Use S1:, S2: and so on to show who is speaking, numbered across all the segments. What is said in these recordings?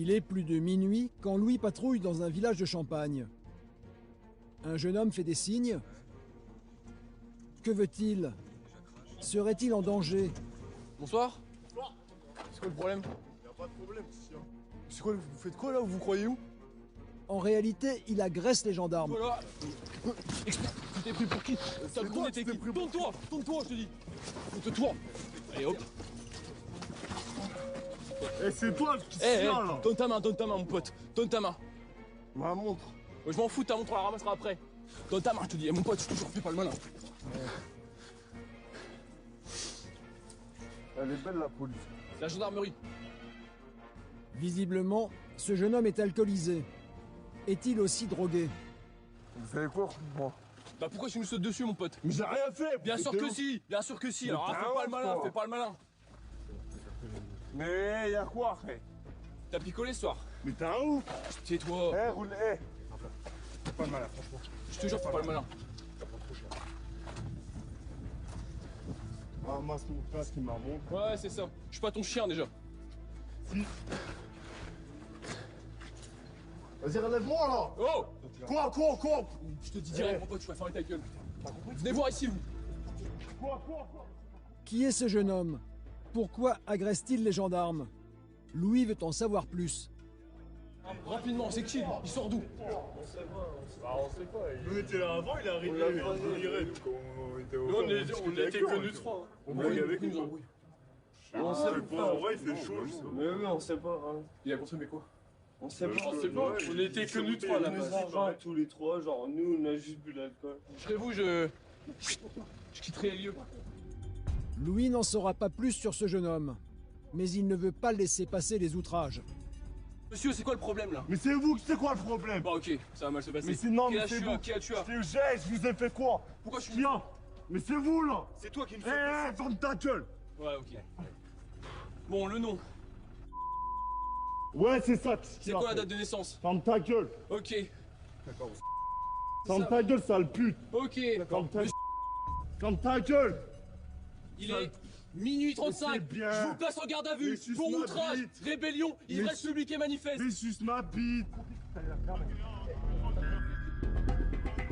S1: Il est plus de minuit quand Louis patrouille dans un village de Champagne. Un jeune homme fait des signes. Que veut-il? Serait-il en danger?
S2: Bonsoir. C'est quoi le problème?
S3: Y'a pas de problème, tiens.
S2: C'est quoi, vous faites quoi là? Vous croyez où?
S1: En réalité, il agresse les gendarmes.
S2: Voilà. Explique, tu t'es pris pour qui? T'as le tourné, t'es qui? Tourne-toi, tourne-toi, je te dis. Tourne-toi. Allez hop.
S3: Eh, c'est toi qui
S2: Eh,
S3: tiens là.
S2: donne ta main, mon pote. Donne ta main.
S3: Ma montre.
S2: Ouais, je m'en fous, ta montre, on la ramassera après. Donne ta main, je te dis. Eh, mon pote, je te jure, fais pas le malin.
S3: Elle est belle la police.
S2: La gendarmerie.
S1: Visiblement, ce jeune homme est alcoolisé. Est-il aussi drogué?
S3: Vous savez quoi, moi?
S2: Bah pourquoi tu nous sautes dessus, mon pote?
S3: Mais j'ai rien fait.
S2: Bien sûr que si, bien sûr que si.
S3: Mais
S2: Alors
S3: t'es
S2: fais
S3: un
S2: pas le
S3: ouf,
S2: malin,
S3: toi.
S2: fais pas le malin.
S3: Mais y'a quoi, frère?
S2: T'as picolé ce soir?
S3: Mais t'es un ouf.
S2: Tais-toi.
S3: Eh, roule, eh.
S4: C'est pas le malin, franchement.
S2: Je te jure, fais pas le malin.
S4: Ça prend trop cher.
S3: Ramasse mon casque et ma montre.
S2: Ouais, c'est ça. Je suis pas ton chien déjà.
S3: Si. Vas-y, relève-moi là.
S2: Oh!
S3: Quoi?
S2: Je te dis direct, mon pote, tu vas fermer ta gueule. Venez voir ici, vous.
S3: Quoi?
S1: Qui est ce jeune homme? Pourquoi agresse-t-il les gendarmes? Louis veut en savoir plus.
S2: Rapidement, c'est qui? Il sort d'où?
S3: On sait pas. Nous, on était là avant, il est arrivé.
S4: On était que nous trois.
S3: On blague avec
S2: nous
S3: nous.
S2: embrouille.
S3: On sait pas. En vrai, il fait chaud.
S5: Mais oui, on sait pas. Hein.
S2: Il a consommé quoi?
S5: On sait pas.
S3: On sait pas.
S4: On était que nous trois
S5: On nous
S4: là-bas.
S5: rejoint tous les trois, genre nous on a juste bu l'alcool.
S2: Chez vous, je quitterai les lieux.
S1: Louis n'en saura pas plus sur ce jeune homme. Mais il ne veut pas laisser passer les outrages.
S2: Monsieur, c'est quoi le problème là?
S3: Mais c'est vous, c'est quoi le problème?
S2: Bah ok, ça va mal se passer.
S3: Mais c'est non,
S2: Qui
S3: mais
S2: a
S3: c'est
S2: tué?
S3: vous.
S2: Qui a tué?
S3: Je vous ai fait quoi?
S2: Pourquoi je suis...
S3: Tiens. Mais c'est vous là.
S2: C'est toi qui me
S3: Eh,
S2: fais...
S3: ferme ta gueule.
S2: Ouais, ok. Bon, le nom.
S3: Ouais, c'est ça.
S2: C'est quoi la date de naissance?
S3: Ferme ta gueule.
S2: Ok.
S3: Ferme ta gueule, sale pute.
S2: Ok.
S3: Ferme ta gueule.
S2: Il est minuit 35.
S3: c'est bien.
S2: Je vous place en garde à vue.
S3: Mais suce
S2: Pour
S3: ma
S2: outrage,
S3: bite.
S2: rébellion, ivresse
S3: Mais
S2: publique et manifeste.
S3: Mais suce ma bite.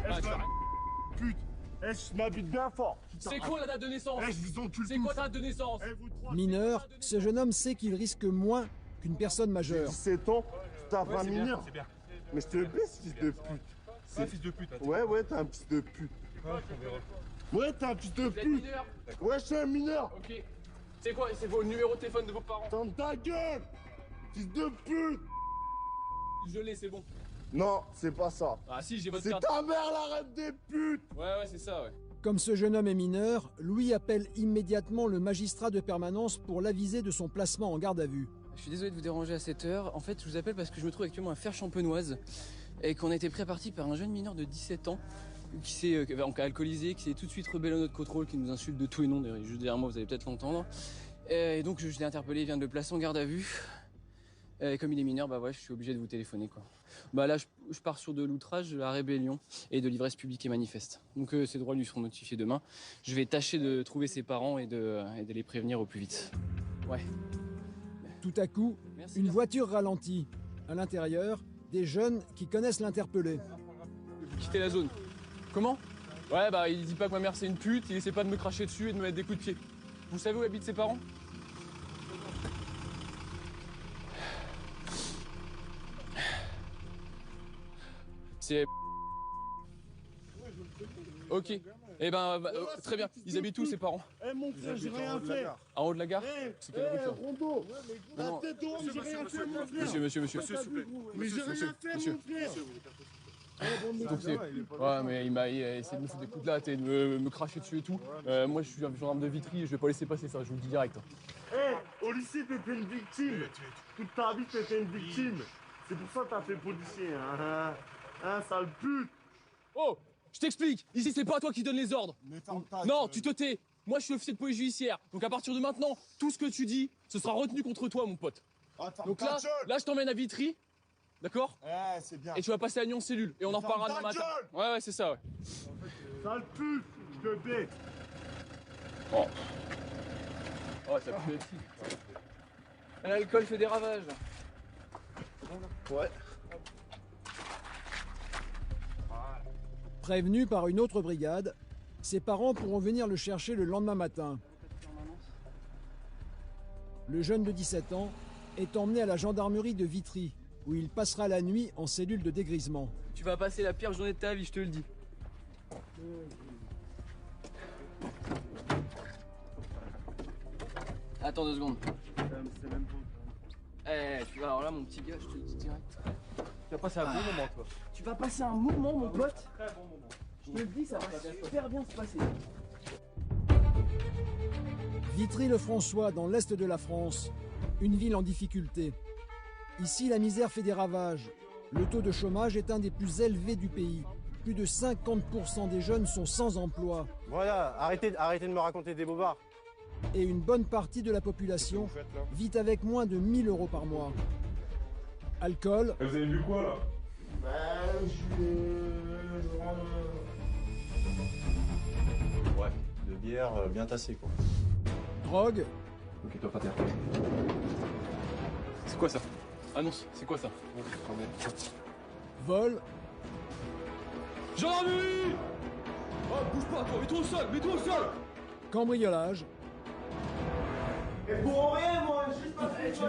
S2: Ah, tu arrêtes.
S3: Pute. Eh, suce ma bite bien fort.
S2: C'est quoi la date de naissance?
S3: Eh, je vous encule
S2: C'est quoi ta date de naissance?
S3: Eh, vous trois.
S1: Mineur, ce jeune homme sait qu'il risque moins qu'une personne majeure.
S3: 17 ans, tu tapes un mineur.
S4: C'est bien.
S3: Mais je te baisse, fils de pute.
S4: C'est un fils de pute.
S3: Ouais, t'es un fils de pute. Ouais, t'es un fils de
S2: Vous êtes
S3: pute.
S2: mineur?
S3: Ouais, je suis un mineur.
S2: Ok. C'est quoi? C'est vos numéros de téléphone de vos parents?
S3: Ferme ta gueule. Fils de pute.
S2: Je l'ai, c'est bon.
S3: Non, c'est pas ça.
S2: Ah si, j'ai votre
S3: C'est
S2: carte.
S3: ta mère, la reine des putes.
S2: Ouais, c'est ça, ouais.
S1: Comme ce jeune homme est mineur, Louis appelle immédiatement le magistrat de permanence pour l'aviser de son placement en garde à vue.
S6: Je suis désolé de vous déranger à cette heure. En fait, je vous appelle parce que je me trouve actuellement à Fère-Champenoise et qu'on a été pris à partie par un jeune mineur de 17 ans qui s'est alcoolisé, qui s'est tout de suite rebellé à notre contrôle, qui nous insulte de tous les noms, d'ailleurs, juste derrière moi, vous allez peut-être l'entendre. Et donc, je l'ai interpellé, il vient de le placer en garde à vue. Et comme il est mineur, bah ouais, je suis obligé de vous téléphoner, quoi. Bah là, je pars sur de l'outrage, de la rébellion et de l'ivresse publique et manifeste. Donc ces droits lui seront notifiés demain. Je vais tâcher de trouver ses parents et de les prévenir au plus vite. Ouais.
S1: Tout à coup,
S6: Merci,
S1: une
S6: merci.
S1: voiture ralentit. À l'intérieur, des jeunes qui connaissent l'interpellé.
S2: Vous quittez la zone. Comment? Ouais, bah il dit pas que ma mère c'est une pute, il essaie pas de me cracher dessus et de me mettre des coups de pied. Vous savez où habitent ses parents? C'est... Ok. Eh ben, très bien. Ils habitent où ses parents?
S3: Eh, mon frère, j'ai rien fait.
S2: En haut de la gare?
S3: Eh,
S2: C'est quelle rue, ça?
S3: Rondo.
S2: Non.
S3: La tête de homme, j'ai rien fait, mon frère.
S2: Monsieur.
S3: Mais j'ai rien fait, mon frère.
S2: Donc c'est... Ouais, mais il a essayé de me foutre des coups de latte et de me cracher dessus et tout. Moi, je suis un gendarme de Vitry et je vais pas laisser passer ça, je vous le dis direct.
S3: Eh, au lycée, t'étais une victime. Toute ta vie, t'étais une victime. C'est pour ça que t'as fait policier, hein. Hein, sale pute.
S2: Oh! Je t'explique! Ici, c'est pas toi qui donne les ordres!
S3: Mais ferme ta
S2: Non,
S3: gueule.
S2: tu te tais! Moi, je suis officier de police judiciaire. Donc, à partir de maintenant, tout ce que tu dis, ce sera retenu contre toi, mon pote.
S3: Ah, ferme
S2: Donc
S3: ta
S2: là,
S3: gueule.
S2: je t'emmène à Vitry. D'accord?
S3: Eh, c'est bien.
S2: Et tu vas passer à Lyon cellule. Et on en
S3: Ferme
S2: reparlera
S3: ta
S2: demain matin.
S3: gueule.
S2: Ouais, c'est ça, ouais.
S3: Sale pute, je te baisse.
S2: Oh, ça pue aussi.
S6: L'alcool fait des ravages.
S3: Ouais.
S1: Prévenu par une autre brigade, ses parents pourront venir le chercher le lendemain matin. Le jeune de 17 ans est emmené à la gendarmerie de Vitry, où il passera la nuit en cellule de dégrisement.
S6: Tu vas passer la pire journée de ta vie, je te le dis. Attends 2 secondes. Tu vas alors là, mon petit gars, je te le dis direct.
S4: Tu as passé un bon moment, toi.
S6: Tu vas passer un moment, mon pote.
S4: Très bon moment.
S6: Je te le dis, ça va super bien se passer.
S1: Vitry-le-François, dans l'est de la France, une ville en difficulté. Ici, la misère fait des ravages. Le taux de chômage est un des plus élevés du pays. Plus de 50% des jeunes sont sans emploi.
S3: Voilà, arrêtez de me raconter des bobards.
S1: Et une bonne partie de la population vit avec moins de 1000 € par mois. Alcool,
S4: Vous avez vu quoi, là?
S7: Ouais, de bière bien tassée, quoi.
S1: drogue,
S7: Ok, toi, pas terre.
S2: C'est quoi ça? Annonce, c'est quoi ça?
S1: vol,
S2: Gendarmerie! Oh, bouge pas, toi, mets-toi au sol, mets-toi au sol!
S1: cambriolage,
S3: Et pour rien, moi, juste parce que tu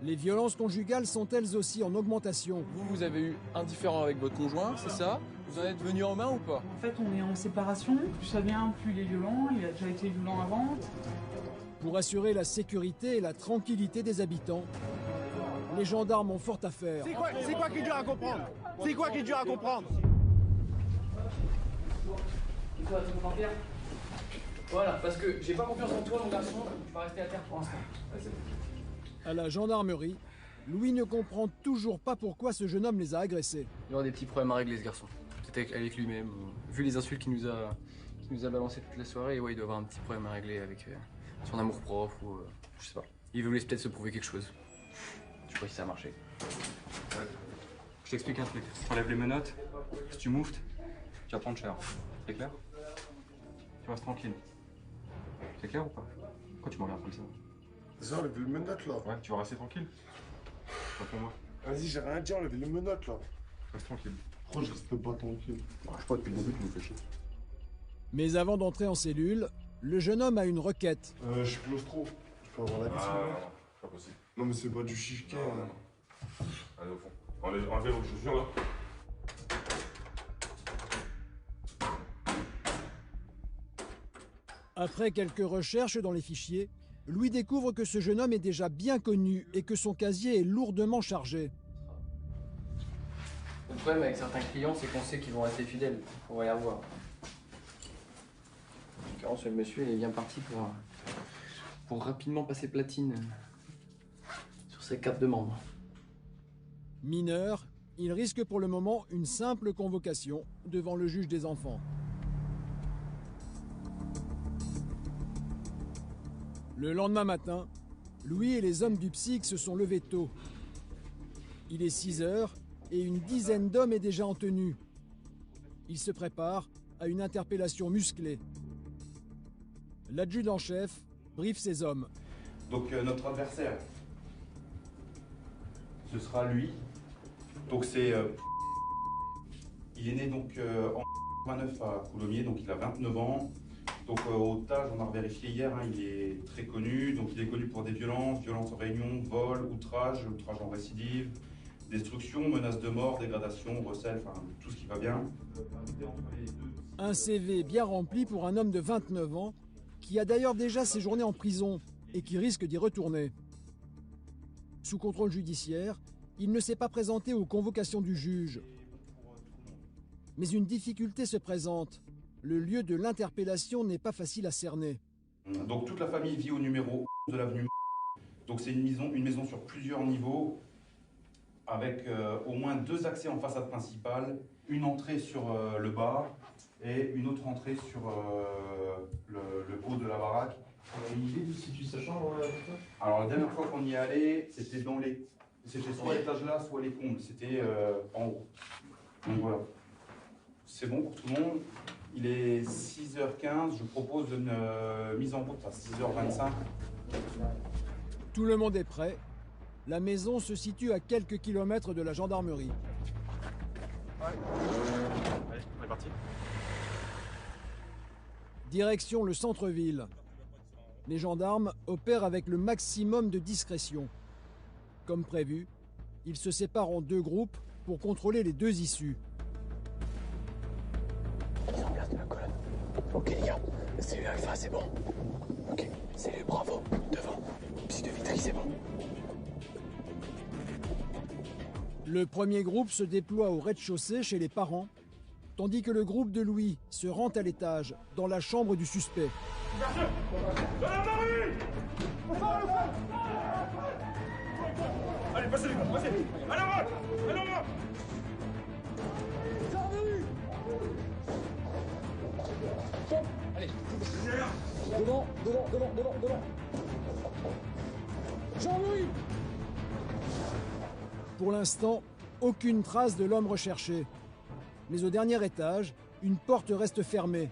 S1: les violences conjugales sont elles aussi en augmentation.
S2: Vous avez eu un différend avec votre conjoint, c'est ça? Vous en êtes venu en main ou pas?
S8: En fait, on est en séparation. Plus ça vient, plus il est violent. Il a déjà été violent avant.
S1: Pour assurer la sécurité et la tranquillité des habitants, les gendarmes ont fort à faire.
S3: C'est quoi qui est dur à comprendre? C'est quoi qui est dur à comprendre?
S6: Et toi, tu comprends bien? Voilà, parce que j'ai pas confiance en toi, mon garçon. Tu vas rester à terre pour l'instant.
S1: À la gendarmerie, Louis ne comprend toujours pas pourquoi ce jeune homme les a agressés.
S6: Il y aura des petits problèmes à régler, ce garçon. Peut-être avec lui-même. Vu les insultes qu'il nous a balancées toute la soirée, ouais, il doit avoir un petit problème à régler avec son amour-propre ou je sais pas. Il voulait peut-être se prouver quelque chose. Je sais pas si ça a marché.
S9: Je t'explique un truc. Tu enlèves les menottes, si tu mouftes, tu vas prendre cher. C'est clair? Tu restes tranquille. C'est clair ou pas? Pourquoi tu me regardes comme ça?
S4: Vas-y, enlève les menottes, là.
S9: Ouais, tu vas rester tranquille. Réponds-moi.
S4: Vas-y, j'ai rien dit, enlève les menottes, là.
S9: Reste tranquille.
S4: Pourquoi je reste pas tranquille?
S9: Je sais pas, depuis le début, tu nous fais chier.
S1: Mais avant d'entrer en cellule, le jeune homme a une requête.
S4: Je suis claustro. Je peux avoir la vis,
S9: non, pas possible.
S4: Non, mais c'est pas du chiquet.
S9: Allez, au fond. Enlevez vos chaussures, là.
S1: Après quelques recherches dans les fichiers, Louis découvre que ce jeune homme est déjà bien connu et que son casier est lourdement chargé.
S6: Le problème avec certains clients, c'est qu'on sait qu'ils vont rester fidèles. On va y revoir. En l'occurrence, le monsieur il est bien parti pour rapidement passer platine sur ses cartes de membre.
S1: Mineur, il risque pour le moment une simple convocation devant le juge des enfants. Le lendemain matin, Louis et les hommes du PSIC se sont levés tôt. Il est 6 heures et une dizaine d'hommes est déjà en tenue. Ils se préparent à une interpellation musclée. L'adjudant-chef briefe ses hommes.
S10: Donc notre adversaire, ce sera lui. Donc c'est... il est né donc en 29 à Coulommiers, donc il a 29 ans. Donc au TAJ, on a vérifié hier, hein, il est très connu. Donc il est connu pour des violences, violences en réunion, vol, outrage en récidive, destruction, menace de mort, dégradation, recel, enfin tout ce qui va bien.
S1: Un CV bien rempli pour un homme de 29 ans qui a d'ailleurs déjà séjourné en prison et qui risque d'y retourner. Sous contrôle judiciaire, il ne s'est pas présenté aux convocations du juge. Mais une difficulté se présente. Le lieu de l'interpellation n'est pas facile à cerner.
S10: Donc toute la famille vit au numéro de l'avenue. Donc c'est une maison sur plusieurs niveaux, avec au moins 2 accès en façade principale, une entrée sur le bas et une autre entrée sur le haut de la baraque.
S3: Une idée de situer sa chambre
S10: Alors la dernière fois qu'on y est allé, c'était soit l'étage là, soit les combles, c'était en haut. Donc voilà. C'est bon pour tout le monde. Il est 6h15, je propose une mise en route à 6h25.
S1: Tout le monde est prêt. La maison se situe à quelques kilomètres de la gendarmerie.
S9: Allez, on est parti.
S1: Direction le centre-ville. Les gendarmes opèrent avec le maximum de discrétion. Comme prévu, ils se séparent en deux groupes pour contrôler les deux issues.
S11: Mise en place de la colonne. Ok les gars, c'est Alpha, c'est bon. Ok, c'est le Bravo, devant. Psy de Vitry, c'est bon.
S1: Le premier groupe se déploie au rez-de-chaussée chez les parents, tandis que le groupe de Louis se rend à l'étage, dans la chambre du suspect.
S3: Allez, passez les gars, passez. Allez, moi.
S6: Allez.
S1: Devant. Jean-Louis! Pour l'instant, aucune trace de l'homme recherché. Mais au dernier étage, une porte reste fermée.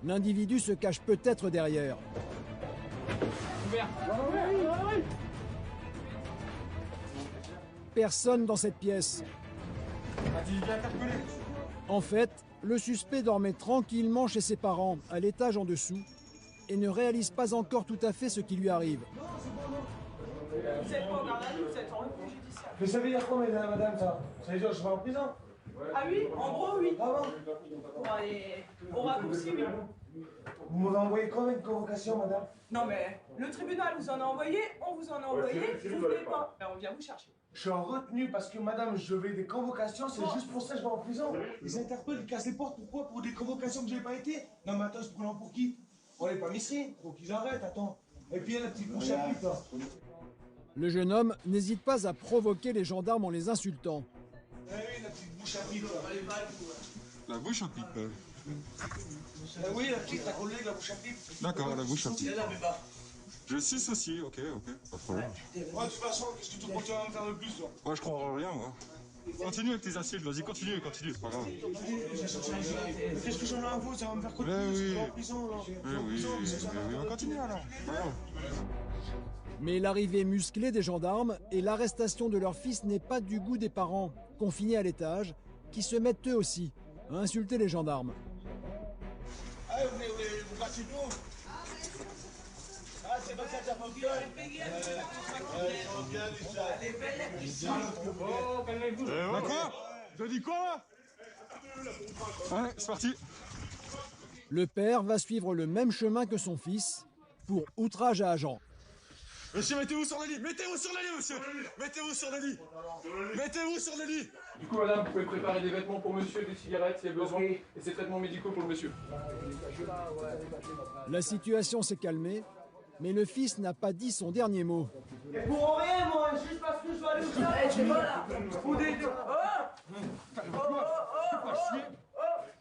S1: L'individu se cache peut-être derrière. Personne dans cette pièce. En fait, le suspect dormait tranquillement chez ses parents, à l'étage en dessous, et ne réalise pas encore tout à fait ce qui lui arrive.
S8: Vous êtes pas en garde à vue, vous êtes en repos judiciaire.
S12: Mais ça veut dire quoi, madame, ça? Ça veut dire que je vais en prison?
S8: Ah oui, en gros, oui.
S12: Ah bon?
S8: Pour aller au raccourci, oui.
S12: Vous m'avez envoyé combien de convocations, madame?
S8: Non, mais le tribunal vous en a envoyé, on vous en a envoyé, vous venez pas. Ben, on vient vous chercher.
S12: Je suis en retenue parce que, madame, je vais des convocations, c'est juste pour ça que je vais en prison. Ils interpellent, ils cassent les portes, pourquoi? Pour des convocations que j'ai pas été? Non, mais attends, je prends pour qui? On n'est pas misserie, faut qu'ils arrêtent, attends. Et puis, il y a la petite bouche à pipe, là.
S1: Le jeune homme n'hésite pas à provoquer les gendarmes en les insultant.
S12: Eh oui, la petite bouche à pipe.
S13: La bouche à pipe.
S12: Eh oui, la petite, ta collègue, la bouche à pipe.
S13: D'accord, la bouche à pipe.
S12: Là.
S13: Je suis aussi, ok, pas de problème.
S12: Ouais, de toute façon, qu'est-ce que tu continues à me faire de plus, toi?
S13: Moi, je crois en rien, moi. Continue avec tes insultes, vas-y, continue, c'est pas grave.
S12: Mais qu'est-ce que j'en ai à vous? Ça va me faire quoi de
S13: Mais
S12: plus?
S13: oui.
S12: Je vais en prison, là.
S13: Oui, on continue alors. Voilà.
S1: Mais l'arrivée musclée des gendarmes et l'arrestation de leur fils n'est pas du goût des parents, confinés à l'étage, qui se mettent eux aussi à insulter les gendarmes.
S12: Allez, vous cassez tout. Ah, c'est pas ça, t'as pas
S13: Bah quoi? T'as dit quoi? Ouais, c'est parti.
S1: Le père va suivre le même chemin que son fils pour outrage à agent.
S13: Monsieur, mettez-vous sur le lit, monsieur. Mettez-vous sur le lit.
S2: Du coup, madame, vous pouvez préparer des vêtements pour monsieur, des cigarettes s'il y a besoin, et ces traitements médicaux pour le monsieur.
S1: La situation s'est calmée, mais le fils n'a pas dit son dernier mot.
S12: Et pour rien, moi, juste parce que je dois aller au travail, c'est pas là. Pour des...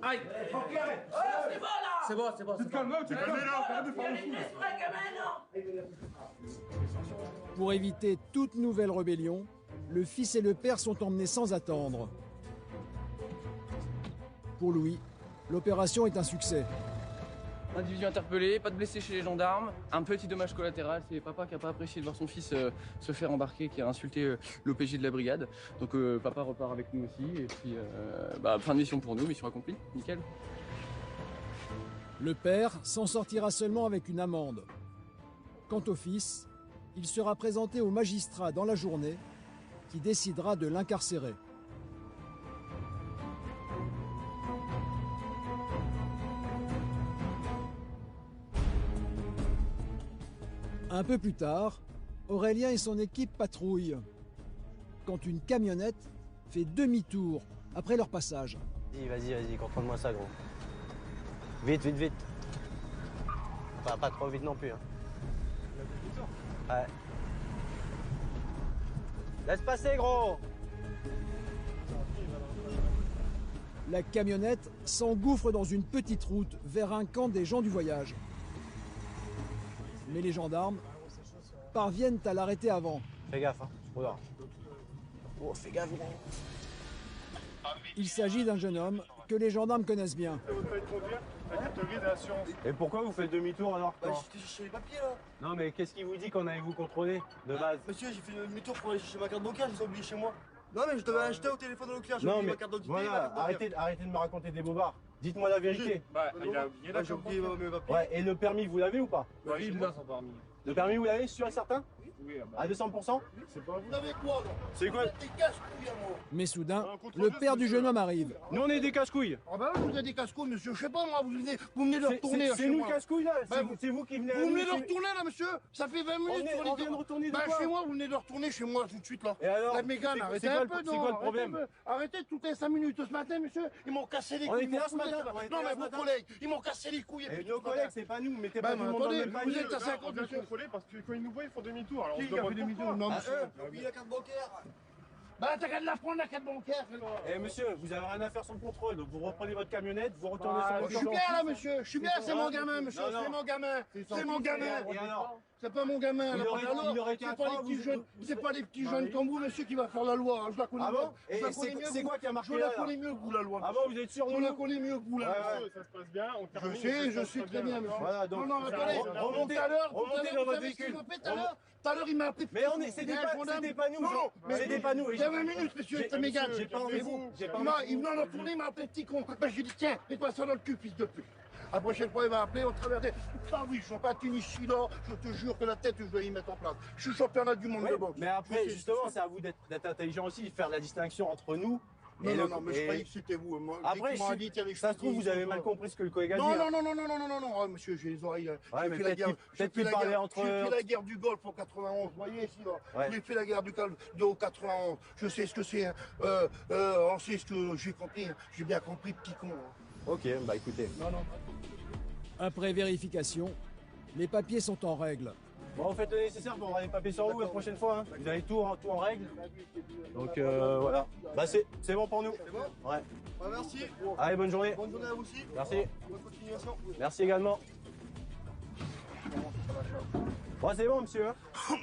S6: Aïe. C'est bon.
S13: Tu te calmes,
S1: Pour éviter toute nouvelle rébellion, le fils et le père sont emmenés sans attendre. Pour Louis, l'opération est un succès.
S6: Individu interpellé, pas de blessés chez les gendarmes, un petit dommage collatéral, c'est papa qui n'a pas apprécié de voir son fils se faire embarquer, qui a insulté l'OPJ de la brigade. Donc papa repart avec nous aussi, et puis fin de mission pour nous, mission accomplie, nickel.
S1: Le père s'en sortira seulement avec une amende. Quant au fils, il sera présenté au magistrat dans la journée, qui décidera de l'incarcérer. Un peu plus tard, Aurélien et son équipe patrouillent, quand une camionnette fait demi-tour après leur passage.
S14: Vas-y, contrôle-moi ça, gros. Vite. Enfin, pas trop vite non plus, hein. Ouais. Laisse passer, gros.
S1: La camionnette s'engouffre dans une petite route vers un camp des gens du voyage. Mais les gendarmes parviennent à l'arrêter avant.
S14: Fais gaffe, hein. Oh, fais gaffe, gros.
S1: Il s'agit d'un jeune homme que les gendarmes connaissent bien.
S13: Vous faites conduire la carte grise et l'assurance.
S14: Et pourquoi vous faites demi-tour alors
S3: J'étais chercher les papiers là.
S14: Non mais qu'est-ce qui vous dit qu'on allait vous contrôler de base?
S3: Monsieur, j'ai fait demi-tour pour aller chercher ma carte bancaire, je les ai oubliés chez moi. Non mais je devais acheter au téléphone Leclerc, j'ai
S14: Non
S3: oublié
S14: mais
S3: ma carte d'identité.
S14: voilà, arrêtez de me raconter des bobards. Dites-moi la vérité.
S13: Bah, il a oublié la
S3: J'ai
S13: carte
S3: oublié
S13: bancaire.
S3: mes papiers.
S14: Ouais, et le permis vous l'avez ou pas?
S13: Bah, il a son permis.
S14: Le permis vous l'avez, sûr et certain?
S13: Oui,
S14: À 200%?
S13: c'est pas vous.
S3: Vous avez quoi là?
S14: C'est quoi?
S3: Des casse-couilles à moi.
S1: Mais soudain, le père du jeune homme arrive.
S14: Nous on est des casse-couilles.
S3: Ah bah oui, vous avez des casse-couilles, monsieur. Je sais pas moi, vous venez de retourner.
S14: C'est nous casse-couilles là, c'est vous qui venez.
S3: Vous venez de retourner là, monsieur. Ça fait 20 minutes sur les
S14: on vient de retourner de
S3: Bah
S14: quoi?
S3: chez moi, vous venez de retourner chez moi tout de suite là.
S14: Et alors?
S3: La Mégane, arrêtez
S14: c'est quoi
S3: un
S14: le-
S3: peu,
S14: c'est quoi le problème?
S3: Arrêtez toutes les 5 minutes. Ce matin, monsieur, ils m'ont cassé les
S14: On
S3: couilles.
S14: était
S3: ils m'ont
S14: là ce
S3: foutu
S14: matin,
S3: ça.
S14: on était
S3: Non
S14: là
S3: mais
S14: ce
S3: vos
S14: matin.
S3: collègues, ils m'ont cassé les couilles.
S14: Et nos collègues, c'est pas nous, mettez
S3: Bah,
S14: pas tout le monde dans le
S3: attendez,
S14: même
S3: vous
S14: panier.
S3: êtes à 50,
S13: On vient
S3: monsieur.
S13: contrôler parce que quand ils nous voient, ils font demi-tour. Alors on
S3: Qui
S13: se
S3: a
S13: demande
S3: fait demi-tour?
S13: pourquoi.
S3: Non,
S14: Ah,
S3: monsieur. J'ai oublié la carte bancaire. Bah t'as qu'à de la prendre la carte bancaire.
S14: Eh monsieur, vous avez rien à faire sur le contrôle, donc vous reprenez votre camionnette, vous retournez sur le
S3: Je suis bien là, monsieur. Je suis bien, c'est mon gamin, monsieur.
S14: Non, non.
S3: C'est mon gamin. C'est mon gamin.
S14: Et alors?
S3: C'est pas mon gamin.
S14: Il
S3: là,
S14: aurait-
S3: alors,
S14: il aurait été
S3: c'est
S14: à
S3: pas les
S14: trois,
S3: petits
S14: vous-
S3: jeunes. C'est pas les petits jeunes comme vous, monsieur, qui va faire la loi. Je la connais
S14: Ah
S3: bien.
S14: bon?
S3: Je
S14: Et
S3: la connais mieux
S14: c'est
S3: que
S14: quoi
S3: vous.
S14: qui a marqué
S3: Je
S14: là,
S3: la connais mieux que vous, la loi.
S14: Ah bon, vous êtes sûr de
S3: Je la
S14: nous?
S3: connais mieux que vous, la loi.
S13: Ça se passe bien, on termine.
S3: Je sais très bien, monsieur.
S14: Voilà, donc,
S3: Non, attendez.
S14: remontez
S3: Tout à l'heure,
S14: dans
S3: vous
S14: votre
S3: savez ce
S14: véhicule.
S3: qu'il m'a fait tout à l'heure? Tout à l'heure, il m'a appelé.
S14: Mais c'était pas nous,
S3: Non,
S14: c'était pas nous.
S3: Il y a 20 minutes, monsieur, c'est mes gars.
S14: J'ai pas envie de vous.
S3: Il venait en retourner, il m'a appelé petit con. Ben, j'ai dit, tiens, mets-toi ça dans le cul, fils de pute. La prochaine fois, il va appeler, on traversait. Ah oui, je patine ici, là. Je te jure que la tête, je vais y mettre en place. Je suis championnat du monde de boxe.
S14: Mais après, justement, c'est à vous d'être intelligent aussi, de faire la distinction entre nous.
S3: Non, mais je croyais que c'était vous. Moi,
S14: Après, ça se trouve, vous avez mal compris ce que le collègue a dit.
S3: Non, monsieur, j'ai les oreilles.
S14: Ouais, mais
S3: J'ai fait la guerre.
S14: peut-être qu'il parlait entre.
S3: J'ai fait la guerre du Golfe en 91. Vous voyez ici, là.
S14: Ouais.
S3: J'ai fait la guerre du Golfe de 91. Je sais ce que c'est. On sait ce que j'ai compris. J'ai bien compris, petit con.
S14: Ok, bah écoutez.
S3: Non.
S1: Après vérification, les papiers sont en règle.
S14: Bon, faites le nécessaire pour avoir les papiers sur vous la prochaine fois. Hein. Vous avez tout en règle. Donc voilà. Bah c'est bon pour nous.
S3: C'est bon?
S14: Ouais.
S3: Bah, merci.
S14: Allez, bonne journée.
S3: Bonne journée à vous aussi.
S14: Merci.
S3: Bonne continuation.
S14: Merci également. Bon, c'est bon, monsieur. Hein.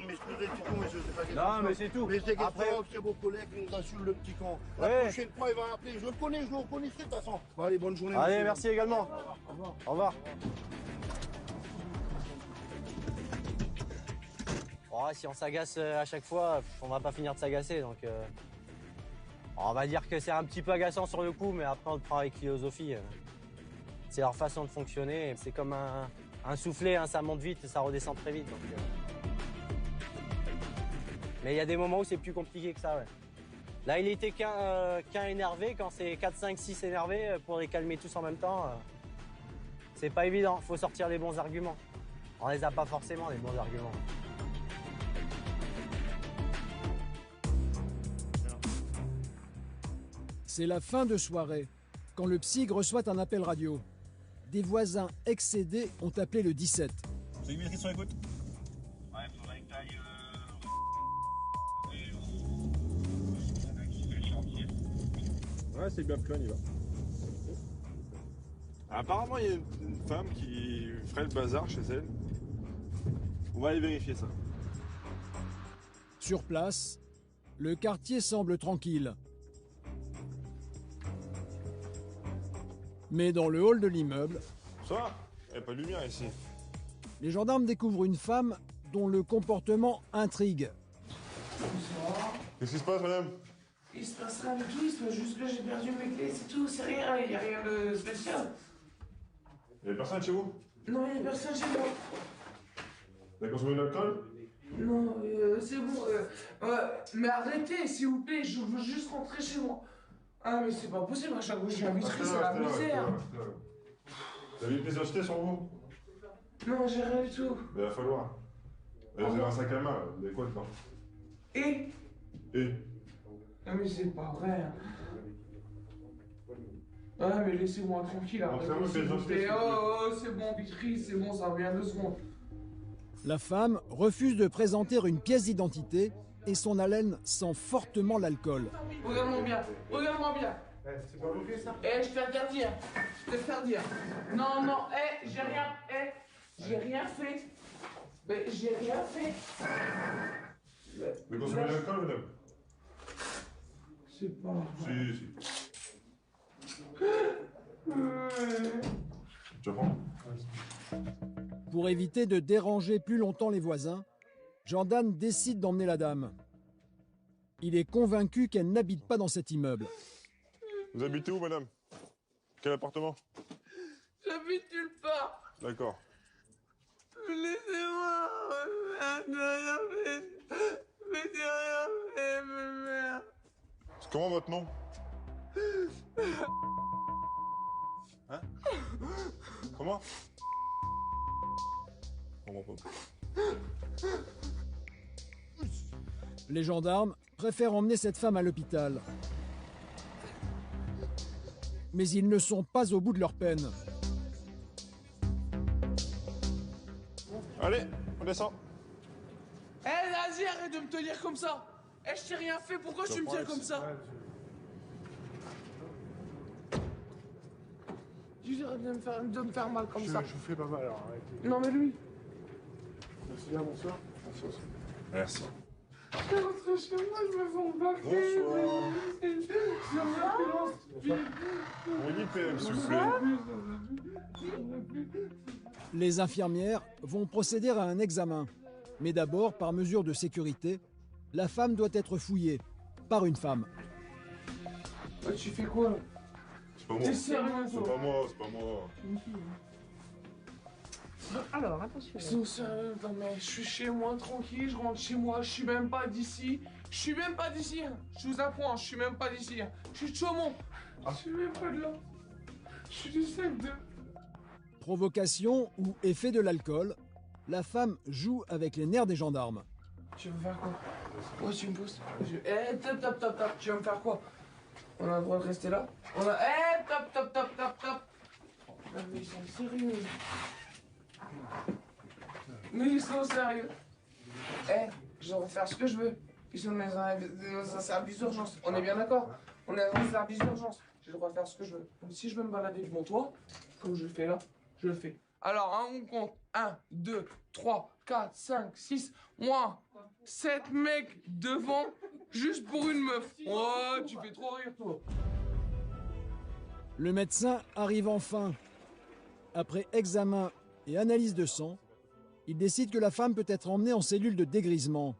S3: Mais je vous ai dit tout, monsieur, c'est pas
S14: Non, mais c'est tout.
S3: Mais c'est
S14: Après,
S3: c'est vos collègues qui nous insultent le petit con. La
S14: Ouais.
S3: prochaine fois, il va appeler. Je le connais, je le reconnaissais de toute façon. Bon, allez, bonne journée.
S14: allez,
S3: monsieur.
S14: merci également. Au revoir. Oh, si on s'agace à chaque fois, on va pas finir de s'agacer. Donc, on va dire que c'est un petit peu agaçant sur le coup, mais après on le prend avec philosophie. C'est leur façon de fonctionner. C'est comme un soufflet, hein, ça monte vite et ça redescend très vite. Donc, mais il y a des moments où c'est plus compliqué que ça. Ouais. Là, il était qu'un énervé. Quand c'est 4, 5, 6 énervés, pour les calmer tous en même temps, c'est pas évident. Faut sortir les bons arguments. On les a pas forcément, les bons arguments.
S1: C'est la fin de soirée, quand le psy reçoit un appel radio. Des voisins excédés ont appelé le 17.
S15: Vous avez mis le sur écoute?
S16: Ouais, faudrait que t'ailles
S13: Ouais, c'est bien plein, il va. Apparemment, il y a une femme qui ferait le bazar chez elle. On va aller vérifier ça.
S1: Sur place, le quartier semble tranquille. Mais dans le hall de l'immeuble,
S13: Ça va? Il n'y a pas de lumière ici.
S1: les gendarmes découvrent une femme dont le comportement intrigue.
S13: Qu'est-ce qui se passe, madame?
S17: Il se passe rien du tout, il se passe juste que j'ai perdu mes clés, c'est tout, c'est rien, il n'y a rien de spécial.
S13: Il n'y a personne chez vous?
S17: Non, il n'y a personne chez moi.
S13: Vous avez consommé de l'alcool?
S17: Non, c'est bon. Mais arrêtez, s'il vous plaît, je veux juste rentrer chez moi. Ah, mais c'est pas possible, à chaque fois que je viens à Vitry, c'est la misère.
S13: Vous avez une pièce d'identité sur vous?
S17: Non, j'ai rien du tout.
S13: Il va falloir. Vous avez un sac à main, vous avez quoi dedans?
S17: Et
S13: Et
S17: Ah, mais c'est pas vrai. Hein. Ah, mais laissez-moi tranquille, arrêtez, s'il vous plaît. Oh, c'est bon, Vitry, c'est bon, ça revient 2 secondes.
S1: La femme refuse de présenter une pièce d'identité et son haleine sent fortement l'alcool.
S17: Regarde-moi bien, regarde-moi bien.
S13: C'est pas ok ça?
S17: Je te faire dire. Je te faire dire. Non, j'ai rien. J'ai rien fait. Mais j'ai rien fait.
S13: Vous consommez de l'alcool, madame?
S17: C'est pas vrai.
S13: Si.
S4: Tu vas
S1: Pour éviter de déranger plus longtemps les voisins, Jordan décide d'emmener la dame. Il est convaincu qu'elle n'habite pas dans cet immeuble.
S4: Vous habitez où, madame? Quel appartement?
S17: J'habite nulle part.
S4: D'accord.
S17: Laissez-moi. Mais j'ai rien fait, ma mère.
S4: C'est comment votre nom? Hein? Comment? Je comprends pas.
S1: Les gendarmes préfèrent emmener cette femme à l'hôpital. Mais ils ne sont pas au bout de leur peine.
S4: Allez, on descend.
S17: Eh, vas-y, arrête de me tenir comme ça. Eh, je t'ai rien fait, pourquoi tu me tiens comme ça? Tu arrête de me faire mal comme ça.
S4: Je vous fais pas mal, alors arrêtez.
S17: Non, mais lui.
S4: Merci bien, bonsoir. Merci.
S17: Je vais rentrer chez moi, je me fais embarquer.
S4: Bonsoir.
S17: Je me
S4: On y PM, s'il vous plaît.
S1: Les infirmières vont procéder à un examen. Mais d'abord, par mesure de sécurité, la femme doit être fouillée par une femme.
S17: Tu fais quoi là?
S4: C'est pas moi.
S17: T'es sérieux,
S4: C'est pas moi, c'est pas moi.
S17: Alors, attention. C'est sérieux, non mais je suis chez moi tranquille, je rentre chez moi, je suis même pas d'ici. Je suis même pas d'ici, hein. Je vous apprends, je suis même pas d'ici. Hein. Je suis de Chaumont. Je suis même pas de là. Je suis du 5-2.
S1: Provocation ou effet de l'alcool, la femme joue avec les nerfs des gendarmes.
S17: Tu veux faire quoi? Ouais, tu me pousses. Eh, top, top, top, top. Tu vas me faire quoi? On a le droit de rester là? On a. Eh, top, top, top, top, top. Non, mais ils sont sérieux. Mais ils sont sérieux. Eh, je vais faire ce que je veux. Ils sont dans un service d'urgence. On est bien d'accord? On est dans un service d'urgence. J'ai le droit de faire ce que je veux. Donc si je veux me balader devant toi, comme je le fais là, je le fais. Alors, hein, on compte 1, 2, 3, 4, 5, 6, moi, 7 mecs devant, juste pour une meuf. Oh, tu fais trop rire, toi.
S1: Le médecin arrive enfin. Après examen et analyse de sang, il décide que la femme peut être emmenée en cellule de dégrisement.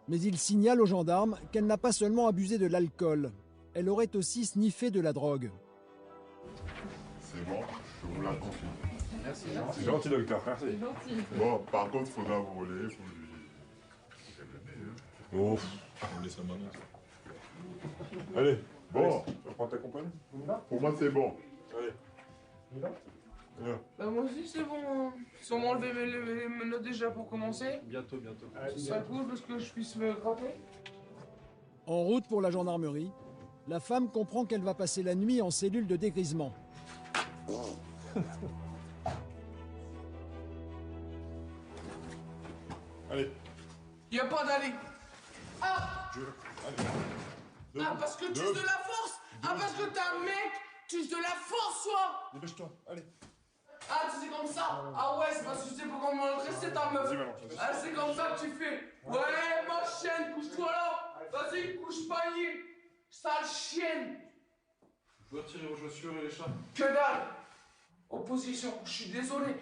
S1: Mais il signale aux gendarmes qu'elle n'a pas seulement abusé de l'alcool, elle aurait aussi sniffé de la drogue.
S4: C'est bon, je vous la confie.
S13: Merci.
S4: C'est gentil, docteur, merci.
S13: C'est gentil.
S4: Bon, par contre, faudra voler, faut lui... Oh, on laisse ça maintenant. Allez, bon, tu vas prendre ta compagnie? Pour moi, c'est bon. Allez. Viens.
S17: Bah moi aussi c'est bon, hein. Ils vont m'enlever les menottes déjà pour commencer.
S9: Bientôt.
S17: Ce serait cool parce que je puisse me gratter.
S1: En route pour la gendarmerie, la femme comprend qu'elle va passer la nuit en cellule de dégrisement.
S4: Allez.
S17: Y a pas d'aller. Ah!
S4: Allez.
S17: Ah, parce que tu uses de la force! Ah, parce que t'es un mec! Tu uses de la force, toi!
S4: Dépêche-toi, allez.
S17: Ah, tu sais comme ça? Ah ouais, c'est parce que tu sais pas comment l'adresser ta meuf. Ah, c'est comme ça que tu fais. Ouais, ma chienne, couche-toi là. Vas-y, couche panier. Sale chienne.
S9: Je dois retirer vos chaussures et les chats.
S17: Que dalle. Opposition, je suis désolé.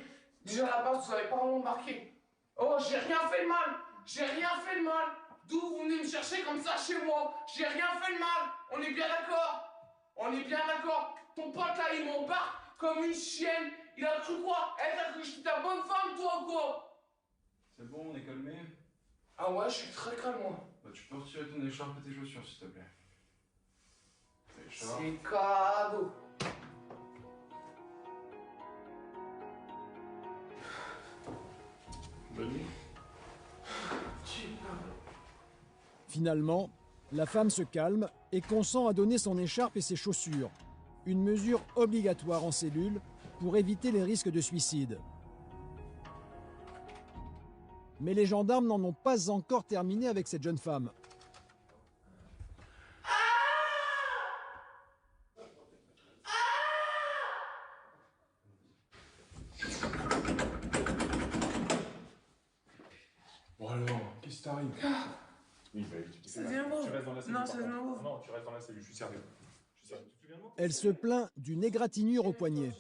S17: Déjà à la base, vous avez pas vraiment marqué. Oh, j'ai rien fait de mal. J'ai rien fait de mal. D'où vous venez me chercher comme ça chez moi? J'ai rien fait de mal. On est bien d'accord? On est bien d'accord. Ton pote là, il m'embarque comme une chienne. Il a cru quoi? Eh, t'as cru que j'étais ta bonne femme, toi, ou quoi?
S9: C'est bon, on est calmé.
S17: Ah ouais, je suis très calme, moi.
S9: Bah, tu peux retirer ton écharpe et tes chaussures, s'il te plaît. Écharpe.
S17: C'est cadeau.
S4: Bonne nuit.
S1: Finalement, la femme se calme et consent à donner son écharpe et ses chaussures, une mesure obligatoire en cellule pour éviter les risques de suicide. Mais les gendarmes n'en ont pas encore terminé avec cette jeune femme.
S4: Bon alors, qu'est-ce qui t'arrive? Oui, bah,
S17: C'est bien beau.
S4: Tu restes dans la cellule.
S17: Non, c'est bien beau.
S4: Non, tu restes dans la cellule, je suis sérieux. Je suis sérieux. Tu te souviens de moi?
S1: Elle se plaint d'une égratignure au poignet.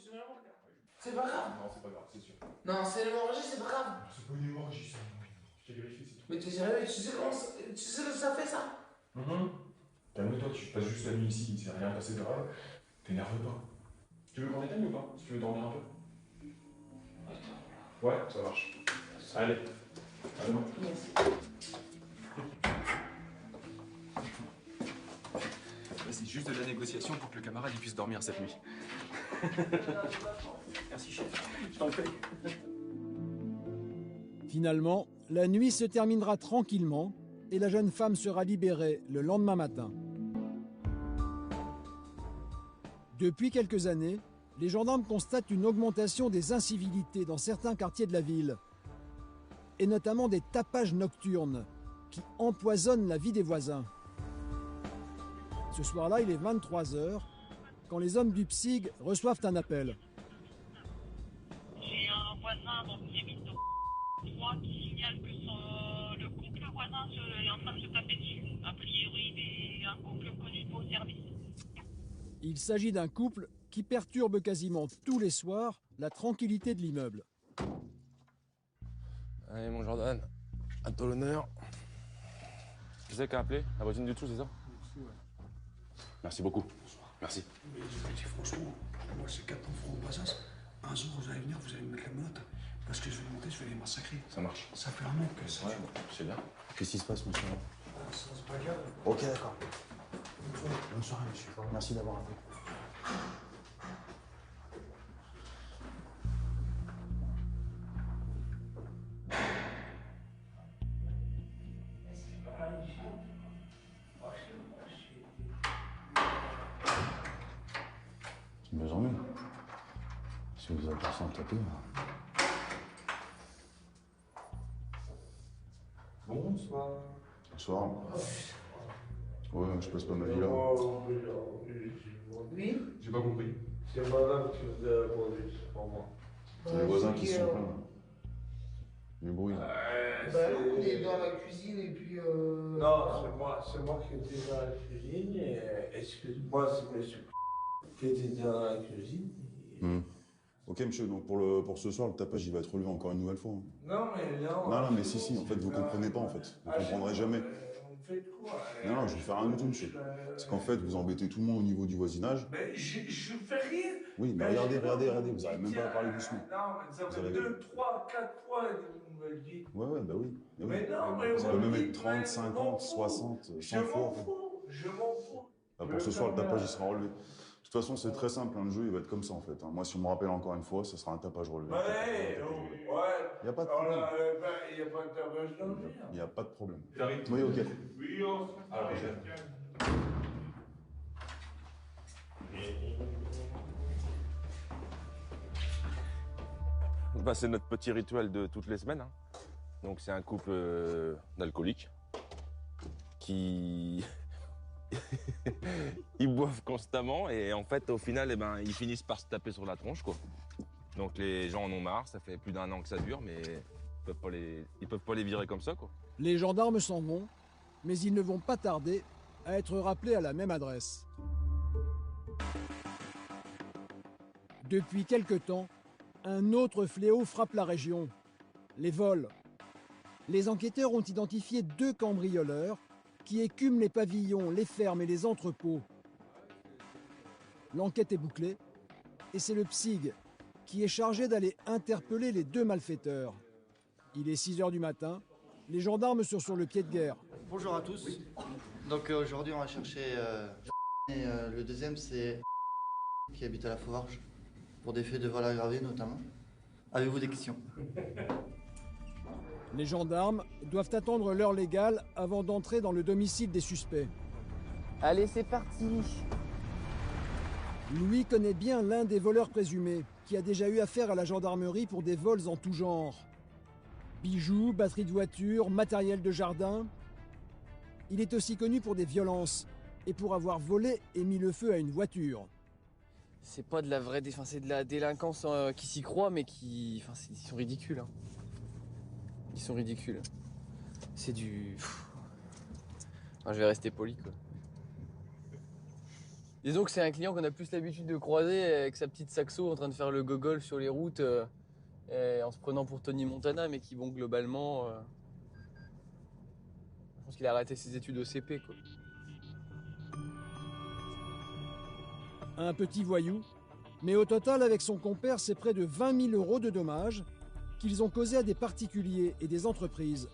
S17: C'est pas grave.
S4: Non, c'est pas grave, c'est sûr.
S17: Non, c'est une hémorragie, c'est pas grave.
S4: C'est pas une hémorragie, ça. Je t'ai vérifié, c'est tout.
S17: Mais t'es sérieux, tu sais comment ça, tu sais ce que ça fait ça?
S4: Calme-toi, tu passes juste la nuit ici, il s'est rien passé de grave. T'énerve pas. Tu veux qu'on éteigne ou pas? Si tu veux dormir un peu. Ouais, ça marche. Allez. À demain.
S15: C'est juste de la négociation pour que le camarade il puisse dormir cette nuit. Merci chef. Je t'en prie.
S1: Finalement, la nuit se terminera tranquillement et la jeune femme sera libérée le lendemain matin. Depuis quelques années, les gendarmes constatent une augmentation des incivilités dans certains quartiers de la ville, et notamment des tapages nocturnes qui empoisonnent la vie des voisins. Ce soir-là, il est 23h, quand les hommes du PSIG reçoivent un appel.
S18: J'ai un voisin dans qui habite au 3 qui signale que le couple voisin est en train de se taper dessus. A priori, un couple connu de vos services.
S1: Il s'agit d'un couple qui perturbe quasiment tous les soirs la tranquillité de l'immeuble.
S19: Allez, mon Jordan, à toi l'honneur. Qui c'est qui a appelé? La voisine du dessous, c'est ça? Merci beaucoup. Merci.
S20: Mais je vous dis franchement, moi c'est 4 francs au passage. Un jour vous allez venir, vous allez me mettre la menotte. Parce que je vais monter, je vais les massacrer.
S19: Ça marche.
S20: Ça fait un an que ça.
S19: Ouais, c'est bien. Qu'est-ce qui se passe, monsieur?
S20: Ça se passe bien.
S19: Ok, d'accord.
S20: Bonne soirée, monsieur.
S19: Merci d'avoir appelé. De mieux en mieux. Si vous avez personne à taper.
S20: Bonsoir.
S4: Bonsoir. Ouais, je passe pas ma vie là.
S17: Oui?
S4: J'ai pas compris.
S20: C'est madame qui vous a répondu, c'est pas moi.
S4: C'est les voisins qui se sont plaints. Du bruit.
S17: On est dans la cuisine et puis.
S20: Non, c'est moi qui étais dans la cuisine. Et excuse-moi, c'est monsieur qui était dans la cuisine.
S4: Ok, monsieur, donc pour ce soir, le tapage, il va être relevé encore une nouvelle fois.
S20: Non, mais non.
S4: Non, mais si, en fait, vous comprenez pas, en fait. Vous comprendrez jamais.
S20: Vous me faites quoi?
S4: Non, je vais faire un autre, monsieur. C'est qu'en fait, vous embêtez tout le monde au niveau du voisinage.
S20: Mais je fais rien.
S4: Oui, mais regardez, vous n'arrivez même pas à parler doucement.
S20: Non, mais ça fait 2, 3, 4 fois qu'il me le dit.
S4: Ouais, bah oui.
S20: Mais non, mais
S4: ça peut même être 30, 50, 60, 100 fois.
S20: Je m'en fous.
S4: Bah, pour ce soir, le tapage, il sera relevé. De toute façon, c'est très simple, le jeu, il va être comme ça, en fait. Moi, si on me rappelle encore une fois, ce sera un tapage relevé.
S20: Ouais,
S4: Il n'y a pas de problème.
S20: Il n'y a pas de tapage dans le mur.
S4: Il n'y a pas de problème.
S20: T'arrives?
S4: Oui, ok.
S20: Oui, on se
S4: À la prochaine.
S19: Bah, c'est notre petit rituel de toutes les semaines. Donc c'est un couple d'alcooliques qui ils boivent constamment et en fait au final ils finissent par se taper sur la tronche quoi. Donc les gens en ont marre, ça fait plus d'1 an que ça dure mais ils peuvent pas les virer comme ça quoi.
S1: Les gendarmes s'en vont, mais ils ne vont pas tarder à être rappelés à la même adresse. Depuis quelque temps, un autre fléau frappe la région, les vols. Les enquêteurs ont identifié 2 cambrioleurs qui écument les pavillons, les fermes et les entrepôts. L'enquête est bouclée et c'est le PSIG qui est chargé d'aller interpeller les 2 malfaiteurs. Il est 6h du matin, les gendarmes sont sur le pied de guerre.
S21: Bonjour à tous. Donc aujourd'hui on va chercher et le deuxième c'est qui habite à la Fauvarge pour des faits de vol aggravé notamment. Avez-vous des questions?
S1: Les gendarmes doivent attendre l'heure légale avant d'entrer dans le domicile des suspects.
S17: Allez, c'est parti.
S1: Louis connaît bien l'un des voleurs présumés, qui a déjà eu affaire à la gendarmerie pour des vols en tout genre. Bijoux, batteries de voiture, matériel de jardin. Il est aussi connu pour des violences et pour avoir volé et mis le feu à une voiture.
S6: C'est pas de la vraie c'est de la délinquance qui s'y croit, mais qui. Ils sont ridicules. Hein. Ils sont ridicules. C'est du. Je vais rester poli, quoi. Disons que c'est un client qu'on a plus l'habitude de croiser avec sa petite saxo en train de faire le gogol sur les routes et en se prenant pour Tony Montana, mais qui, bon, globalement, je pense qu'il a arrêté ses études au CP, quoi.
S1: Un petit voyou, mais au total, avec son compère, c'est près de 20 000 € de dommages qu'ils ont causés à des particuliers et des entreprises.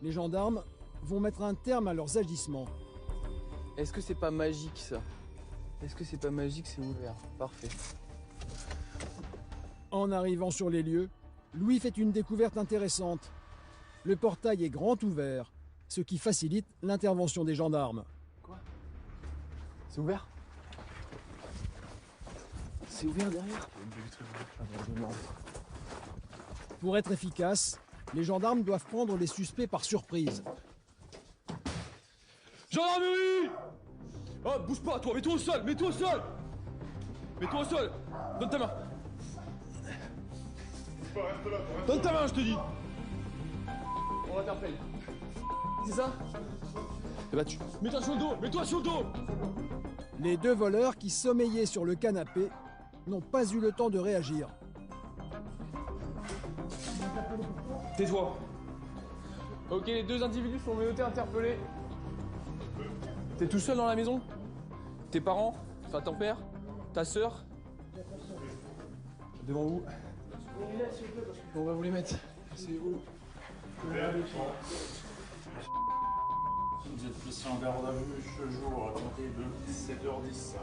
S1: Les gendarmes vont mettre un terme à leurs agissements.
S6: Est-ce que c'est pas magique, ça? Est-ce que c'est pas magique? C'est ouvert. Parfait.
S1: En arrivant sur les lieux, Louis fait une découverte intéressante. Le portail est grand ouvert, ce qui facilite l'intervention des gendarmes.
S6: Quoi? C'est ouvert? C'est ouvert derrière?
S1: Pour être efficace, les gendarmes doivent prendre les suspects par surprise.
S2: Gendarmerie! Oh, bouge pas, toi, mets-toi au sol, mets-toi au sol! Mets-toi au sol! Donne ta main! Donne ta main, je te dis! On t'interpelle. C'est ça? T'es battu. Mets-toi sur le dos, mets-toi sur le dos!
S1: Les deux voleurs qui sommeillaient sur le canapé n'ont pas eu le temps de réagir.
S2: Tais-toi. Ok, les deux individus sont menottés, interpellés. T'es tout seul dans la maison? Tes parents? Enfin, ton père? Ta sœur? Devant vous. On va vous les mettre. C'est où?
S5: Vous êtes placé en garde à vue ce jour à compter de 17h10.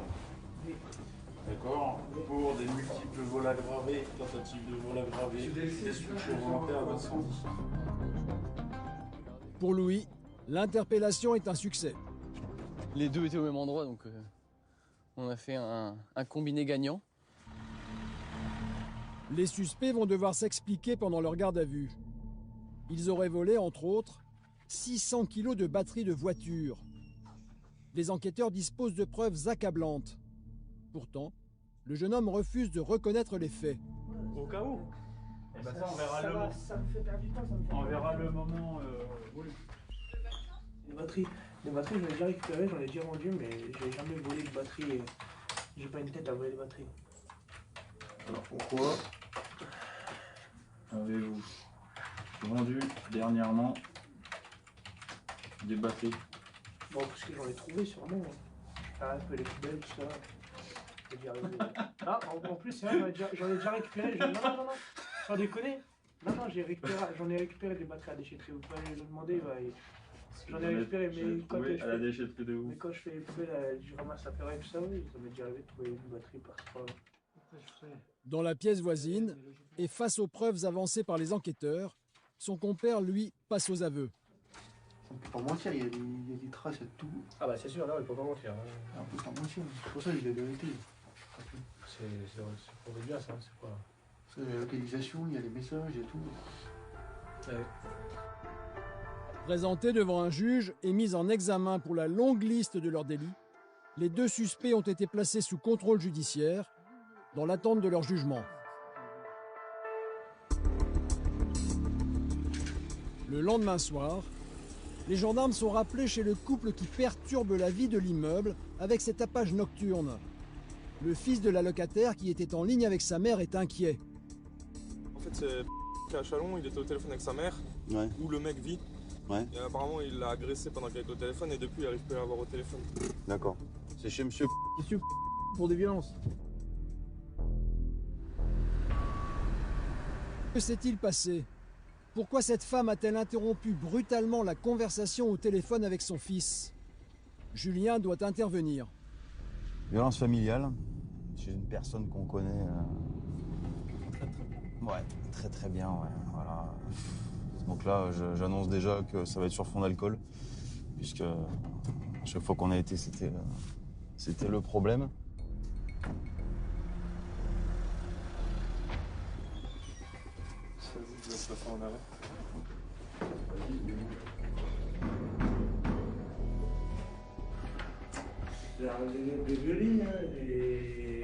S5: D'accord? Pour des multiples vols aggravés, tentatives de vol aggravé, destruction volontaire d'incendie.
S1: Pour Louis, l'interpellation est un succès.
S6: Les deux étaient au même endroit, donc on a fait un combiné gagnant.
S1: Les suspects vont devoir s'expliquer pendant leur garde à vue. Ils auraient volé, entre autres, 600 kilos de batteries de voitures. Les enquêteurs disposent de preuves accablantes. Pourtant, le jeune homme refuse de reconnaître les faits.
S5: Au cas où. Eh ben ça, on verra le moment.
S12: Ça me fait perdre du temps, ça me fait
S5: On verra le moment voulu.
S12: Les batteries, j'en ai déjà récupéré, j'en ai déjà vendu, mais j'ai jamais volé de batterie. Et j'ai pas une tête à voler des batteries.
S5: Alors pourquoi avez-vous vendu dernièrement des batteries?
S12: Bon, parce que j'en ai trouvé sûrement. Un peu les poubelles, tout ça. Ah, en plus, c'est vrai, j'en ai déjà récupéré. Non, sans déconner. Non, j'en ai récupéré des batteries à déchetterie. Vous pouvez le demander. J'en ai récupéré, mais quand
S5: à la déchetterie de où?
S12: Mais quand je fais les poubelles, je ramasse la ferraille et tout ça, oui, ça m'est déjà arrivé de trouver une batterie par
S1: Dans la pièce voisine, et face aux preuves avancées par les enquêteurs, son compère, lui, passe aux aveux.
S21: On peut pas mentir, il y a des traces et tout.
S12: Ah bah c'est sûr, là, il faut pas mentir.
S21: On peut pas mentir, c'est pour ça que je l'ai vérité.
S12: C'est pour bien ça, c'est quoi?
S21: Parce qu'il y a la localisation, il y a les messages et tout.
S12: Ouais.
S1: Présentés devant un juge et mis en examen pour la longue liste de leurs délits, les deux suspects ont été placés sous contrôle judiciaire dans l'attente de leur jugement. Le lendemain soir, les gendarmes sont rappelés chez le couple qui perturbe la vie de l'immeuble avec ses tapages nocturnes. Le fils de la locataire qui était en ligne avec sa mère est inquiet.
S22: En fait, c'est à Chalon, il était au téléphone avec sa mère, où le mec vit.
S23: Ouais.
S22: Et apparemment, il l'a agressé pendant qu'il était au téléphone et depuis, il n'arrive plus à l'avoir au téléphone.
S23: D'accord. C'est chez monsieur
S1: pour des violences. Que s'est-il passé? Pourquoi cette femme a-t-elle interrompu brutalement la conversation au téléphone avec son fils? Julien doit intervenir.
S23: Violence familiale, chez une personne qu'on connaît. Ouais, très bien, ouais. Voilà. Donc là, j'annonce déjà que ça va être sur fond d'alcool, puisque à chaque fois qu'on a été, c'était le problème.
S22: Ça vous doit se passer en arrêt.
S12: Des violines, des...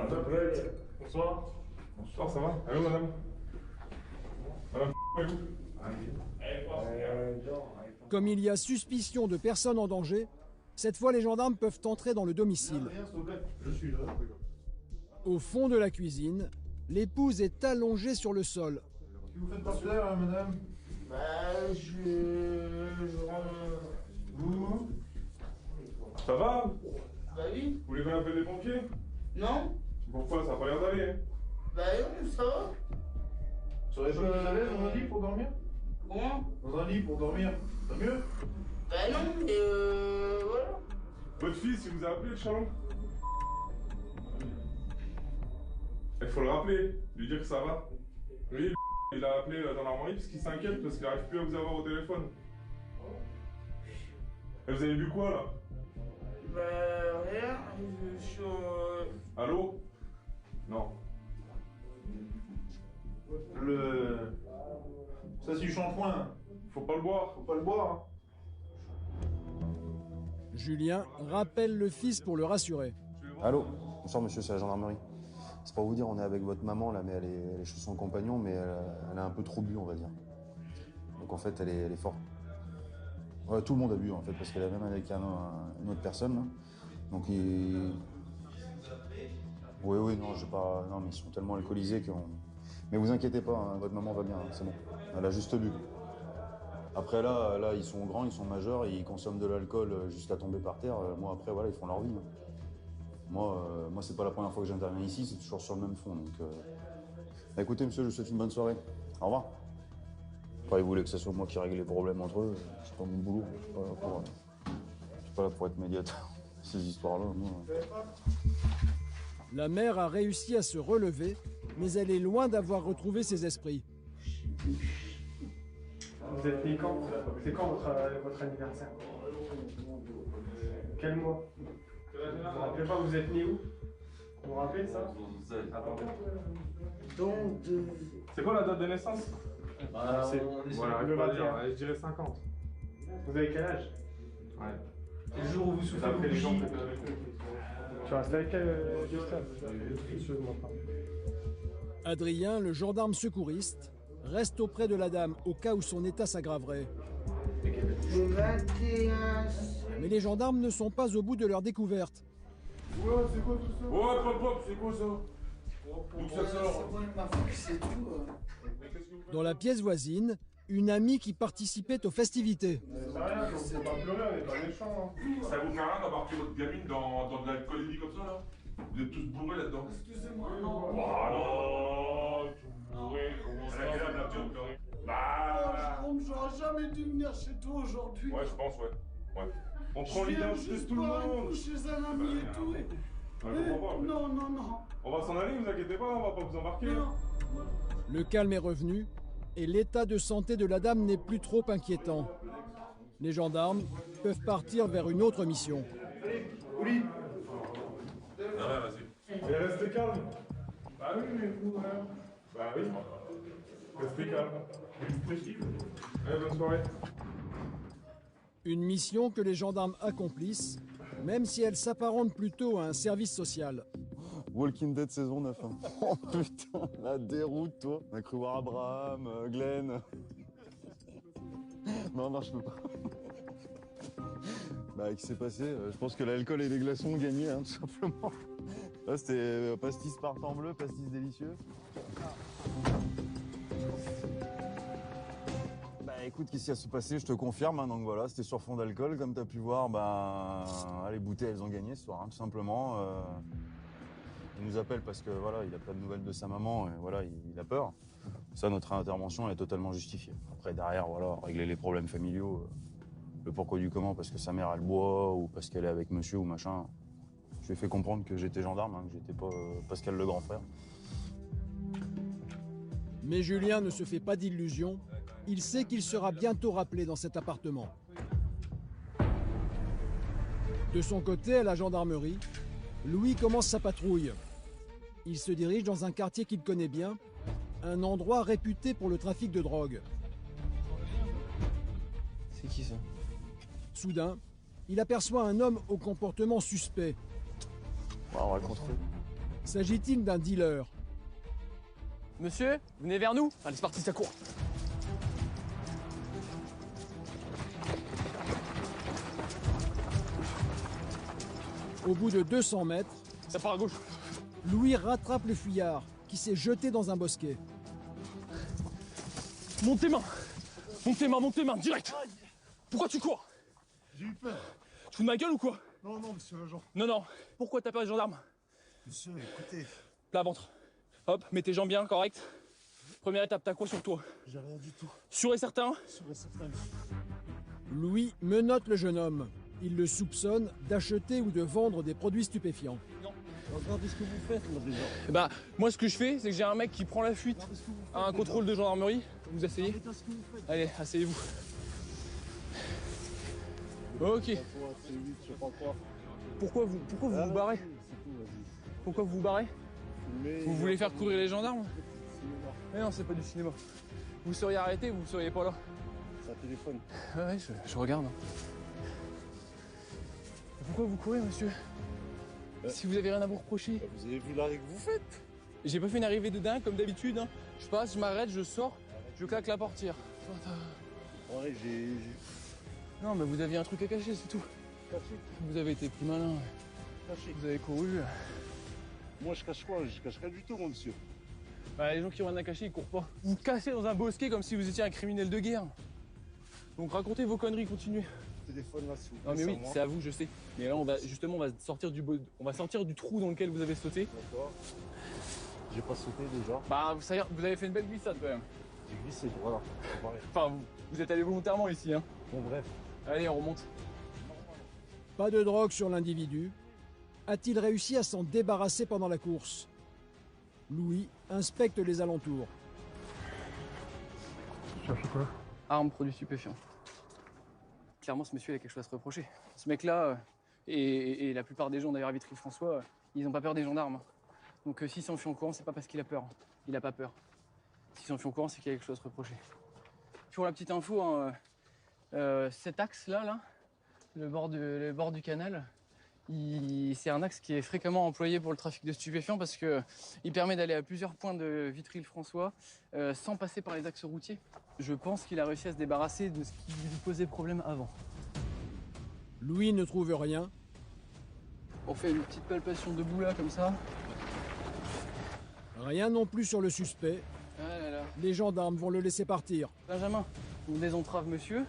S22: Bonsoir. Bonsoir, ça va? Allô, madame? Madame, où est-vous?
S1: Comme il y a suspicion de personnes en danger, Cette fois, les gendarmes peuvent entrer dans le domicile.
S22: Je suis là.
S1: Au fond de la cuisine, l'épouse est allongée sur le sol.
S22: Vous faites par terre, madame?
S20: Bah,
S22: Vous? Ça va?
S20: Bah oui.
S22: Vous voulez qu'on appelle les pompiers?
S20: Non?
S22: Pourquoi? Ça a pas l'air d'aller, hein?
S20: Bah non, ça va.
S22: Vous serez pas plus à l'aise dans un lit pour dormir?
S20: Comment?
S22: Dans un lit pour dormir, ça va mieux?
S20: Bah non, mais voilà.
S22: Votre fils, il vous a appelé le chalon? Il faut le rappeler, lui dire que ça va. Lui, il a appelé dans l'armoire parce qu'il s'inquiète parce qu'il n'arrive plus à vous avoir au téléphone. Et vous avez bu quoi là?
S20: Bah rien, je suis
S22: Allô? Non. Ça c'est du shampoing. Faut pas le boire, faut pas le boire. Hein.
S1: Julien rappelle le fils pour le rassurer.
S23: Allô? Bonsoir monsieur, c'est la gendarmerie. C'est pour vous dire, on est avec votre maman là, mais elle est chez son compagnon, mais elle a un peu trop bu, on va dire. Donc en fait, elle est forte. Ouais, tout le monde a bu en fait, parce qu'elle est même avec une autre personne. Là. Donc Oui, non, j'ai pas. Non, mais ils sont tellement alcoolisés qu'on. Mais vous inquiétez pas, hein, votre maman va bien, c'est bon. Elle a juste bu. Après là, ils sont grands, ils sont majeurs, et ils consomment de l'alcool jusqu'à tomber par terre. Moi après, voilà, ils font leur vie. Hein. Moi, c'est pas la première fois que j'interviens ici, c'est toujours sur le même fond. Donc, écoutez, monsieur, je vous souhaite une bonne soirée. Au revoir. Après, ils voulaient que ce soit moi qui règle les problèmes entre eux. C'est pas mon boulot. Je suis pas là pour être médiateur. Ces histoires-là, moi.
S1: La mère a réussi à se relever, mais elle est loin d'avoir retrouvé ses esprits.
S7: Vous êtes né quand? C'est quand votre anniversaire? Quel mois? Vous vous rappelez pas, vous êtes né où? Vous vous rappelez ça? Attendez.
S20: Donc,
S22: C'est quoi la date de naissance?
S7: Voilà,
S22: je peux pas dire, je dirais 50.
S7: Vous avez quel âge?
S22: Ouais.
S7: Le jour où vous soufflez
S22: Après les gens.
S7: Tu restes avec elle, Gustave? Excuse-moi pas.
S1: Adrien, le gendarme secouriste, reste auprès de la dame au cas où son état s'aggraverait.
S20: le 21.
S22: Mais les gendarmes ne sont pas au bout de leur découverte.
S4: Ouais, c'est quoi tout ça? Ouais, pop, pop, c'est quoi ça? D'où ça sort?
S20: C'est bon, il m'a fait, c'est tout.
S1: Dans la pièce voisine, une amie qui participait aux festivités.
S22: C'est rien, faut pas pleurer, on n'est pas méchants. Hein.
S4: Ça vous fait rien d'embarquer votre gamine dans de l'alcoolémie comme ça là? Vous êtes tous bourrés là-dedans?
S20: Excusez-moi, non.
S4: Oh non, tout bourré, comment ça? Elle a quel âge la petite pleurer? Bah.
S20: Jérôme, j'aurais jamais dû venir chez toi aujourd'hui.
S4: Ouais, je pense, ouais. On prend
S20: Je viens
S4: l'identité de
S20: juste
S4: tout le
S20: boire un
S4: monde.
S20: coup chez un ami et tout.
S4: Ouais, je comprends pas, en fait.
S20: Non, non, non.
S22: On va s'en aller, vous inquiétez pas, on va pas vous embarquer.
S20: Non.
S1: Le calme est revenu et l'état de santé de la dame n'est plus trop inquiétant. Les gendarmes peuvent partir vers une autre mission.
S22: Oui.
S4: Ouais, vas-y.
S22: Et restez calme. Bah oui, mais vous, bah oui. Restez calme. Allez, bonne soirée.
S1: Une mission que les gendarmes accomplissent, même si elle s'apparente plutôt à un service social.
S23: Walking Dead saison 9. Hein. Oh putain, la déroute, toi. On a cru voir Abraham, Glenn. Non, je peux pas. Bah, qu'est-ce qui s'est passé? Je pense que l'alcool et les glaçons ont gagné, hein, tout simplement. Là, c'était pastis partant bleu, pastis délicieux. Bah, écoute, qu'est-ce qui va se passer? Je te confirme, hein, donc voilà, c'était sur fond d'alcool, comme tu as pu voir. Bah, les bouteilles, elles ont gagné ce soir, hein, tout simplement. Il nous appelle parce que voilà, il a pas de nouvelles de sa maman et voilà, il a peur. Ça, notre intervention est totalement justifiée. Après, derrière, voilà, régler les problèmes familiaux, le pourquoi du comment, parce que sa mère elle boit ou parce qu'elle est avec monsieur ou machin. Je lui ai fait comprendre que j'étais gendarme, hein, que j'étais pas Pascal le grand frère.
S1: Mais Julien ne se fait pas d'illusions. Il sait qu'il sera bientôt rappelé dans cet appartement. De son côté, à la gendarmerie, Louis commence sa patrouille. Il se dirige dans un quartier qu'il connaît bien, un endroit réputé pour le trafic de drogue.
S6: C'est qui ça?
S1: Soudain, il aperçoit un homme au comportement suspect.
S23: On va le contrôler.
S1: S'agit-il d'un dealer?
S6: Monsieur, venez vers nous. Allez, c'est parti, ça court.
S1: Au bout de 200 mètres,
S2: ça part à gauche.
S1: Louis rattrape le fuyard qui s'est jeté dans un bosquet.
S2: Monte tes mains. Monte tes mains, direct. Pourquoi tu cours?
S3: J'ai eu peur.
S2: Tu fous de ma gueule ou quoi?
S3: Non, non, monsieur l'agent.
S2: Non. Pourquoi t'as peur des gendarmes?
S3: Monsieur, écoutez.
S2: Plat ventre. Hop, mets tes jambes bien, correct. Première étape, t'as quoi sur toi?
S3: J'ai rien du tout.
S2: Sûr et certain?
S3: Sûr et certain.
S1: Louis menotte le jeune homme. Il le soupçonne d'acheter ou de vendre des produits stupéfiants.
S3: Regardez ce que vous faites, moi, déjà.
S2: Bah, moi, ce que je fais, c'est que j'ai un mec qui prend la fuite à un contrôle de gendarmerie. Vous asseyez? Allez, asseyez-vous. Ok. Pourquoi vous vous barrez? Pourquoi vous vous barrez? Vous voulez faire courir les gendarmes? Mais non, c'est pas du cinéma. Vous seriez arrêté, vous ne seriez pas là.
S3: C'est un téléphone.
S2: Ouais, je regarde. Pourquoi vous courez, monsieur? Si vous avez rien à vous reprocher.
S3: Vous avez vu l'arrêt que vous faites?
S2: J'ai pas fait une arrivée de dingue comme d'habitude. Hein. Je passe, je m'arrête, je sors, je claque la portière.
S3: Ouais, j'ai...
S2: Non, mais vous aviez un truc à cacher, c'est tout.
S3: Caché?
S2: Vous avez été plus malin.
S3: Caché.
S2: Vous avez couru.
S3: Moi, je cache quoi? Je cache rien du tout, moi, monsieur.
S2: Bah, les gens qui ont rien à cacher, ils courent pas. Vous cassez dans un bosquet comme si vous étiez un criminel de guerre. Donc racontez vos conneries, continuez.
S3: Téléphone là, s'il vous plaît.
S2: Non mais oui, c'est à vous, je sais. Mais là, on va sortir du trou dans lequel vous avez sauté.
S3: D'accord. J'ai pas sauté déjà.
S2: Bah, vous avez fait une belle glissade quand même.
S3: J'ai glissé, voilà.
S2: Enfin, vous êtes allé volontairement ici, hein.
S3: Bon, bref.
S2: Allez, on remonte.
S1: Pas de drogue sur l'individu. A-t-il réussi à s'en débarrasser pendant la course? Louis inspecte les alentours.
S7: Tu cherches quoi?
S6: Armes, produits stupéfiants. Clairement, ce monsieur il a quelque chose à se reprocher. Ce mec-là, et la plupart des gens d'ailleurs à Vitry-François, ils n'ont pas peur des gendarmes. Donc s'il s'enfuit en courant, c'est pas parce qu'il a peur. Il n'a pas peur. S'il s'enfuit en courant, c'est qu'il a quelque chose à se reprocher. Pour la petite info, hein, cet axe-là, le bord du canal, c'est un axe qui est fréquemment employé pour le trafic de stupéfiants parce qu'il permet d'aller à plusieurs points de Vitry-le-François sans passer par les axes routiers. Je pense qu'il a réussi à se débarrasser de ce qui lui posait problème avant.
S1: Louis ne trouve rien.
S6: On fait une petite palpation debout là, comme ça.
S1: Rien non plus sur le suspect.
S6: Ah là là.
S1: Les gendarmes vont le laisser partir.
S6: Benjamin, on désentrave monsieur.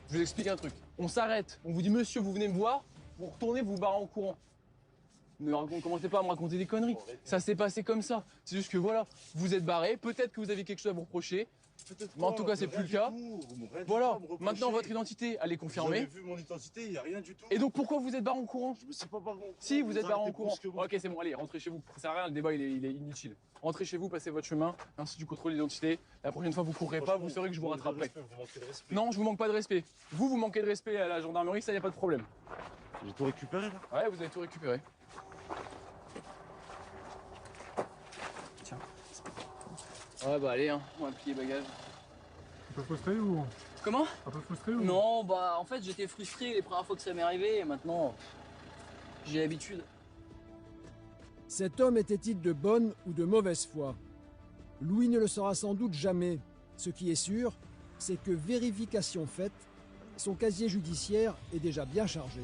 S6: Je vous explique un truc. On s'arrête, on vous dit monsieur, vous venez me voir, vous retournez, vous vous barrez en courant. Ne commencez pas à me raconter des conneries. Ça s'est passé comme ça. C'est juste que voilà, vous êtes barré, peut-être que vous avez quelque chose à vous reprocher. Mais en tout cas, c'est plus le cas. Voilà, maintenant votre identité, elle est confirmée.
S3: J'ai vu mon identité, il n'y a rien du tout.
S6: Et donc pourquoi vous êtes barré en courant?
S3: Je me suis pas barré en courant.
S6: Si, vous êtes barré en courant. Ok, c'est bon, allez, rentrez chez vous. Ça sert à rien, le débat il est inutile. Rentrez chez vous, passez votre chemin, ainsi du contrôle d'identité. La prochaine fois, vous courrez pas, vous saurez que je vous rattraperai. Non, je vous manque pas de respect. Vous manquez de respect à la gendarmerie, ça y a pas de problème.
S3: J'ai tout récupéré là?
S6: Ouais, vous avez tout récupéré. Tiens. Ouais, bah allez, hein, on va plier bagages.
S7: Un peu frustré ou?
S6: Comment?
S7: Un peu frustré ou?
S6: Non, bah en fait j'étais frustré les premières fois que ça m'est arrivé et maintenant j'ai l'habitude.
S1: Cet homme était-il de bonne ou de mauvaise foi? Louis ne le saura sans doute jamais. Ce qui est sûr, c'est que vérification faite, son casier judiciaire est déjà bien chargé.